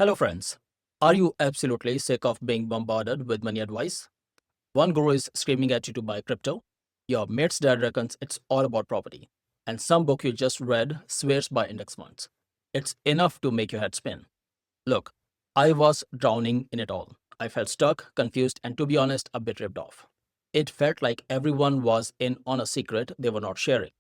Hello, friends. Are you absolutely sick of being bombarded with money advice? One guru is screaming at you to buy crypto. Your mate's dad reckons it's all about property. And some book you just read swears by index funds. It's enough to make your head spin. Look, I was drowning in it all. I felt stuck, confused, and to be honest, a bit ripped off. It felt like everyone was in on a secret they were not sharing.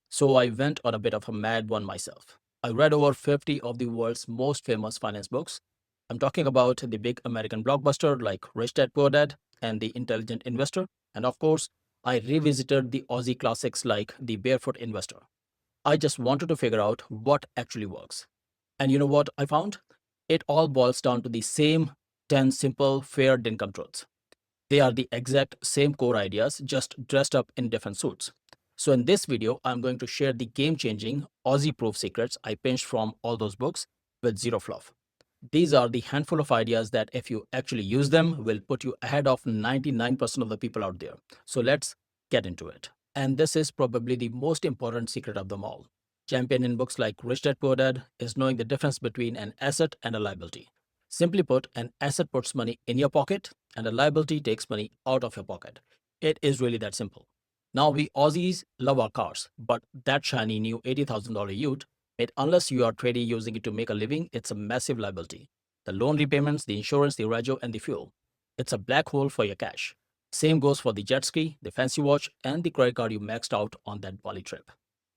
So I went on a bit of a mad one myself. I read over 50 of the world's most famous finance books. I'm talking about the big American blockbuster like Rich Dad Poor Dad and The Intelligent Investor. And of course, I revisited the Aussie classics like The Barefoot Investor. I just wanted to figure out what actually works. And you know what I found? It all boils down to the same 10 simple fair income truths. They are the exact same core ideas, just dressed up in different suits. So in this video, I'm going to share the game-changing Aussie-proof secrets I pinched from all those books with zero fluff. These are the handful of ideas that if you actually use them, will put you ahead of 99% of the people out there. So let's get into it. And this is probably the most important secret of them all. Champion in books like Rich Dad Poor Dad is knowing the difference between an asset and a liability. Simply put, an asset puts money in your pocket and a liability takes money out of your pocket. It is really that simple. Now, we Aussies love our cars, but that shiny new $80,000 ute, unless you are trading using it to make a living, it's a massive liability. The loan repayments, the insurance, the rego, and the fuel. It's a black hole for your cash. Same goes for the jet ski, the fancy watch, and the credit card you maxed out on that Bali trip.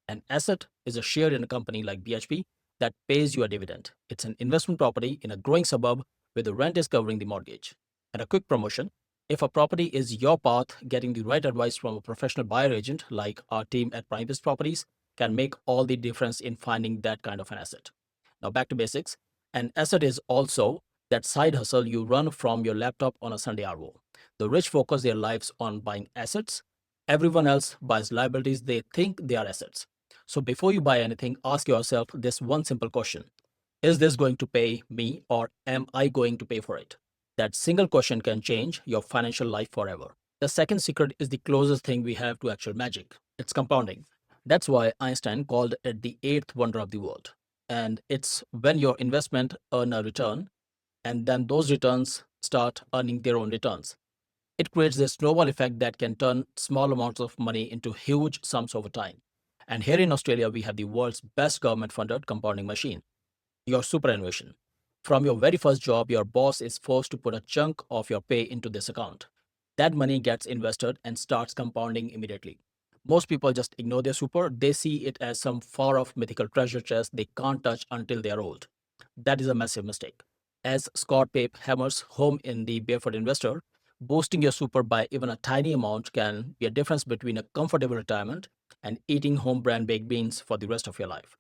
An asset is a share in a company like BHP that pays you a dividend. It's an investment property in a growing suburb where the rent is covering the mortgage. And a quick promotion, if a property is your path, getting the right advice from a professional buyer agent like our team at Primevest Properties can make all the difference in finding that kind of an asset. Now back to basics. An asset is also that side hustle you run from your laptop on a Sunday RO. The rich focus their lives on buying assets. Everyone else buys liabilities they think they are assets. So before you buy anything, ask yourself this one simple question. Is this going to pay me or am I going to pay for it? That single question can change your financial life forever. The second secret is the closest thing we have to actual magic. It's compounding. That's why Einstein called it the eighth wonder of the world. And it's when your investment earn a return and then those returns start earning their own returns. It creates this snowball effect that can turn small amounts of money into huge sums over time. And here in Australia, we have the world's best government funded compounding machine, your superannuation. From your very first job, your boss is forced to put a chunk of your pay into this account. That money gets invested and starts compounding immediately. Most people just ignore their super, they see it as some far off mythical treasure chest they can't touch until they are old. That is a massive mistake. As Scott Pape hammers home in The Barefoot Investor, boosting your super by even a tiny amount can be a difference between a comfortable retirement and eating home brand baked beans for the rest of your life.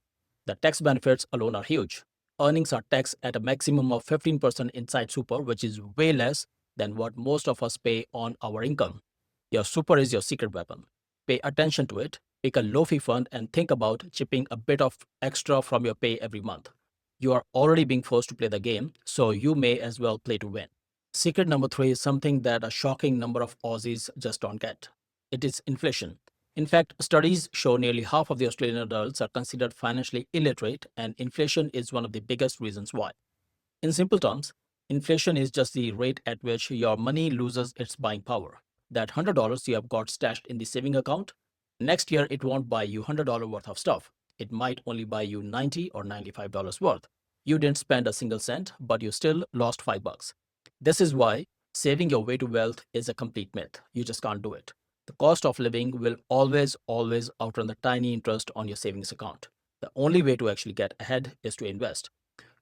The tax benefits alone are huge. Earnings are taxed at a maximum of 15% inside super, which is way less than what most of us pay on our income. Your super is your secret weapon. Pay attention to it, pick a low fee fund, and think about chipping a bit of extra from your pay every month. You are already being forced to play the game, so you may as well play to win. Secret number three is something that a shocking number of Aussies just don't get. It is inflation. In fact, studies show nearly half of the Australian adults are considered financially illiterate, and inflation is one of the biggest reasons why. In simple terms, inflation is just the rate at which your money loses its buying power. That $100 you have got stashed in the saving account, next year it won't buy you $100 worth of stuff. It might only buy you $90 or $95 worth. You didn't spend a single cent, but you still lost $5. This is why saving your way to wealth is a complete myth. You just can't do it. The cost of living will always outrun the tiny interest on your savings account. The only way to actually get ahead is to invest.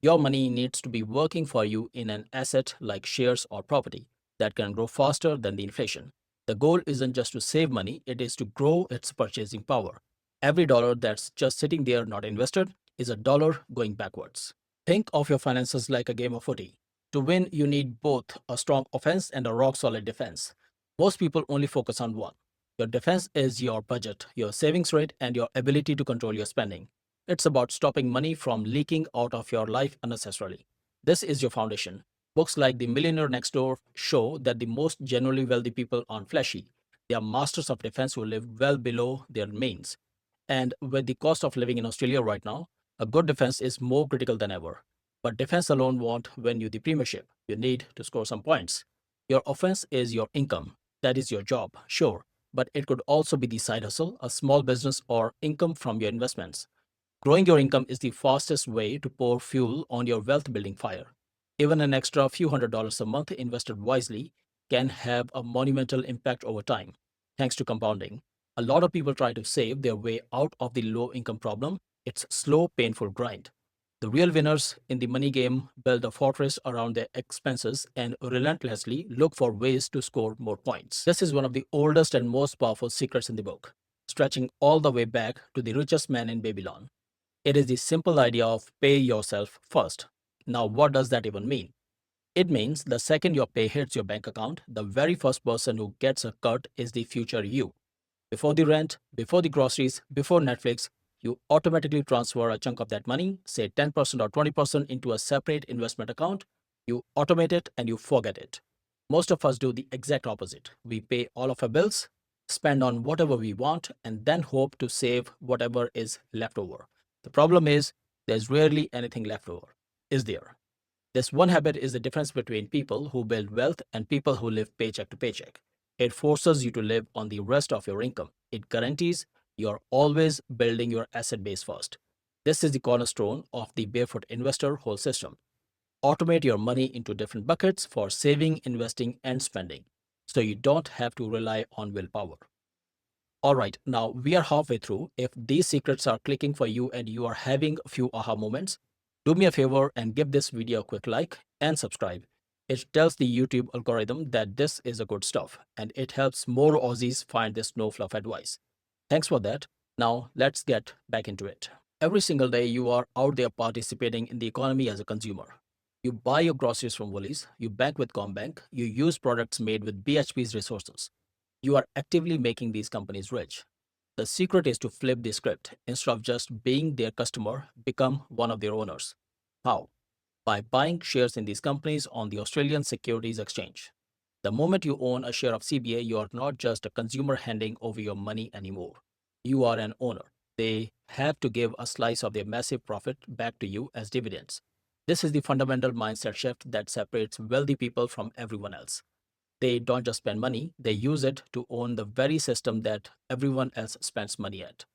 Your money needs to be working for you in an asset like shares or property that can grow faster than the inflation. The goal isn't just to save money, it is to grow its purchasing power. Every dollar that's just sitting there not invested is a dollar going backwards. Think of your finances like a game of footy. To win, you need both a strong offense and a rock solid defense. Most people only focus on one. Your defense is your budget, your savings rate, and your ability to control your spending. It's about stopping money from leaking out of your life unnecessarily. This is your foundation. Books like The Millionaire Next Door show that the most genuinely wealthy people aren't flashy. They are masters of defense who live well below their means. And with the cost of living in Australia right now, a good defense is more critical than ever. But defense alone won't win you the premiership. You need to score some points. Your offense is your income. That is your job, sure, but it could also be the side hustle, a small business, or income from your investments. Growing your income is the fastest way to pour fuel on your wealth building fire. Even an extra few $100s a month invested wisely can have a monumental impact over time, thanks to compounding. A lot of people try to save their way out of the low income problem. It's slow, painful grind. The real winners in the money game build a fortress around their expenses and relentlessly look for ways to score more points. This is one of the oldest and most powerful secrets in the book, stretching all the way back to the richest man in Babylon. It is the simple idea of pay yourself first. Now, what does that even mean? It means the second your pay hits your bank account, the very first person who gets a cut is the future you. Before the rent, before the groceries, before Netflix, you automatically transfer a chunk of that money, say 10% or 20%, into a separate investment account. You automate it and you forget it. Most of us do the exact opposite. We pay all of our bills, spend on whatever we want, and then hope to save whatever is left over. The problem is there's rarely anything left over, is there? This one habit is the difference between people who build wealth and people who live paycheck to paycheck. It forces you to live on the rest of your income. It guarantees you're always building your asset base first. This is the cornerstone of the Barefoot Investor whole system. Automate your money into different buckets for saving, investing, and spending, so you don't have to rely on willpower. All right, now we are halfway through. If these secrets are clicking for you and you are having a few aha moments, do me a favor and give this video a quick like and subscribe. It tells the YouTube algorithm that this is a good stuff and it helps more Aussies find this no fluff advice. Thanks for that. Now let's get back into it. Every single day you are out there participating in the economy as a consumer. You buy your groceries from Woolies, you bank with Combank, you use products made with BHP's resources. You are actively making these companies rich. The secret is to flip the script. Instead of just being their customer, become one of their owners. How? By buying shares in these companies on the Australian Securities Exchange. The moment you own a share of CBA, you are not just a consumer handing over your money anymore. You are an owner. They have to give a slice of their massive profit back to you as dividends. This is the fundamental mindset shift that separates wealthy people from everyone else. They don't just spend money, they use it to own the very system that everyone else spends money at.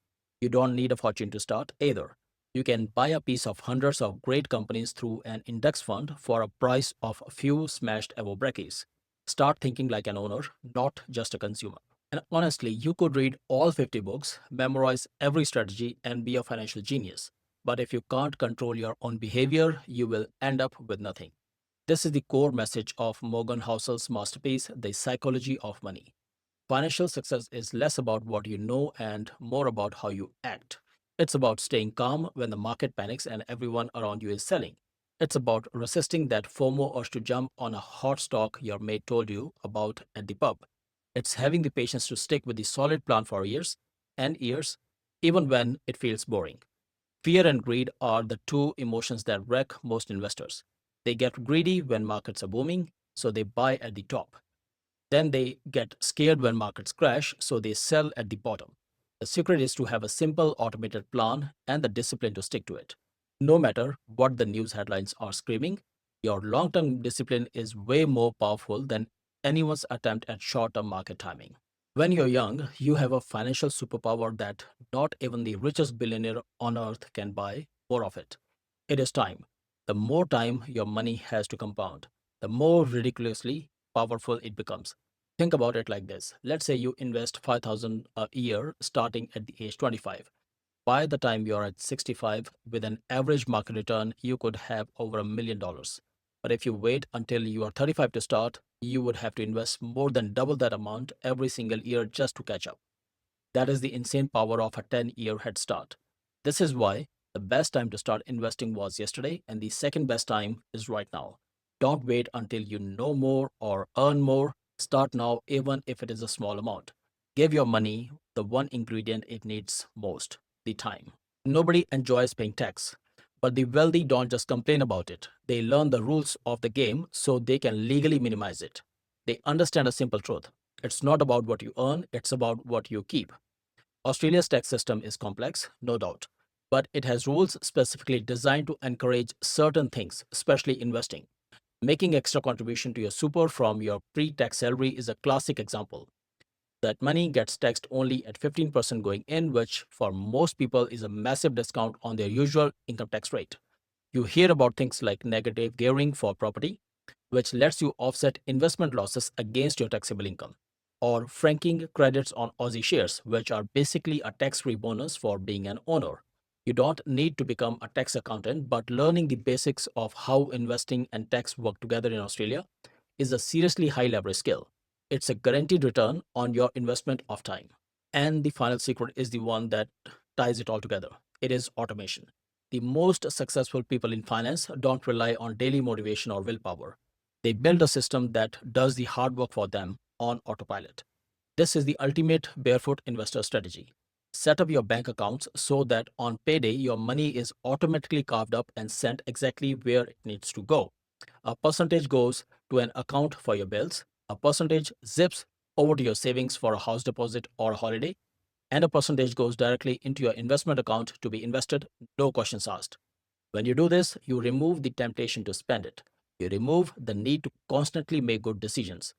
You don't need a fortune to start either. You can buy a piece of hundreds of great companies through an index fund for a price of a few smashed avobrekis. Start thinking like an owner, not just a consumer. And honestly, you could read all 50 books, memorize every strategy, and be a financial genius. But if you can't control your own behavior, you will end up with nothing. This is the core message of Morgan Housel's masterpiece, The Psychology of Money. Financial success is less about what you know and more about how you act. It's about staying calm when the market panics and everyone around you is selling. It's about resisting that FOMO urge to jump on a hot stock your mate told you about at the pub. It's having the patience to stick with the solid plan for years and years, even when it feels boring. Fear and greed are the two emotions that wreck most investors. They get greedy when markets are booming, so they buy at the top. Then they get scared when markets crash, so they sell at the bottom. The secret is to have a simple automated plan and the discipline to stick to it. No matter what the news headlines are screaming, your long term discipline is way more powerful than anyone's attempt at short term market timing. When you're young, you have a financial superpower that not even the richest billionaire on earth can buy more of it. It is time. The more time your money has to compound, the more ridiculously powerful it becomes. Think about it like this. Let's say you invest 5,000 a year starting at the age 25. By the time you're at 65, with an average market return, you could have over $1 million. But if you wait until you are 35 to start, you would have to invest more than double that amount every single year just to catch up. That is the insane power of a 10-year head start. This is why the best time to start investing was yesterday, and the second best time is right now. Don't wait until you know more or earn more. Start now, even if it is a small amount. Give your money the one ingredient it needs most, the time. Nobody enjoys paying tax, but the wealthy don't just complain about it. They learn the rules of the game so they can legally minimize it. They understand a simple truth. It's not about what you earn, it's about what you keep. Australia's tax system is complex, no doubt. but it has rules specifically designed to encourage certain things, especially investing. Making extra contribution to your super from your pre-tax salary is a classic example. That money gets taxed only at 15% going in, which for most people is a massive discount on their usual income tax rate. You hear about things like negative gearing for property, which lets you offset investment losses against your taxable income, or franking credits on Aussie shares, which are basically a tax-free bonus for being an owner. You don't need to become a tax accountant, but learning the basics of how investing and tax work together in Australia is a seriously high leverage skill. It's a guaranteed return on your investment of time. And the final secret is the one that ties it all together. It is automation. The most successful people in finance don't rely on daily motivation or willpower. They build a system that does the hard work for them on autopilot. This is the ultimate barefoot investor strategy. Set up your bank accounts so that on payday, your money is automatically carved up and sent exactly where it needs to go. A percentage goes to an account for your bills, a percentage zips over to your savings for a house deposit or a holiday, and a percentage goes directly into your investment account to be invested, no questions asked. When you do this, you remove the temptation to spend it. You remove the need to constantly make good decisions.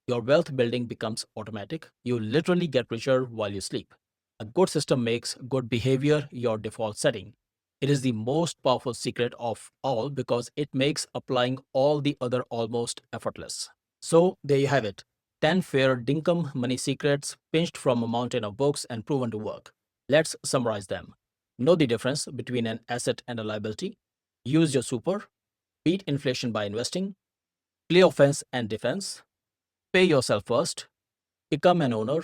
Your wealth building becomes automatic. You literally get richer while you sleep. A good system makes good behavior your default setting. It is the most powerful secret of all because it makes applying all the other almost effortless. So, there you have it, 10 fair dinkum money secrets pinched from a mountain of books and proven to work. Let's summarize them. Know the difference between an asset and a liability. Use your super. Beat inflation by investing. Play offense and defense. Pay yourself first. Become an owner.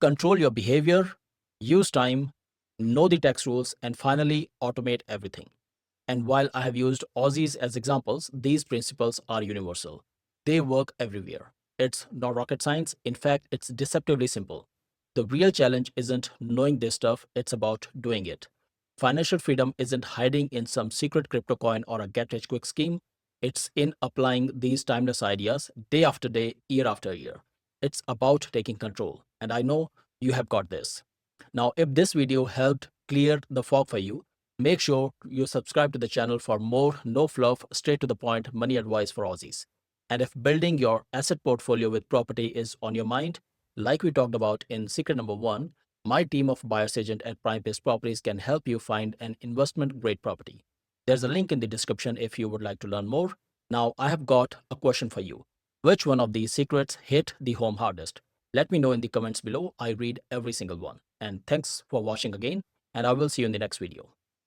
Control your behavior. Use time. Know the tax rules. And finally, automate everything. And while I have used Aussies as examples, these principles are universal. They work everywhere. It's not rocket science. In fact, it's deceptively simple. The real challenge isn't knowing this stuff, it's about doing it. Financial freedom isn't hiding in some secret crypto coin or a get rich quick scheme. It's in applying these timeless ideas day after day, year after year. It's about taking control. And I know you have got this. Now, if this video helped clear the fog for you, make sure you subscribe to the channel for more no fluff, straight to the point money advice for Aussies. And if building your asset portfolio with property is on your mind, like we talked about in secret number 1, my team of buyer's agent at Prime Based Properties can help you find an investment grade property. There's a link in the description if you would like to learn more. Now, I have got a question for you. Which one of these secrets hit the home hardest? Let me know in the comments below. I read every single one. And thanks for watching again, and I will see you in the next video.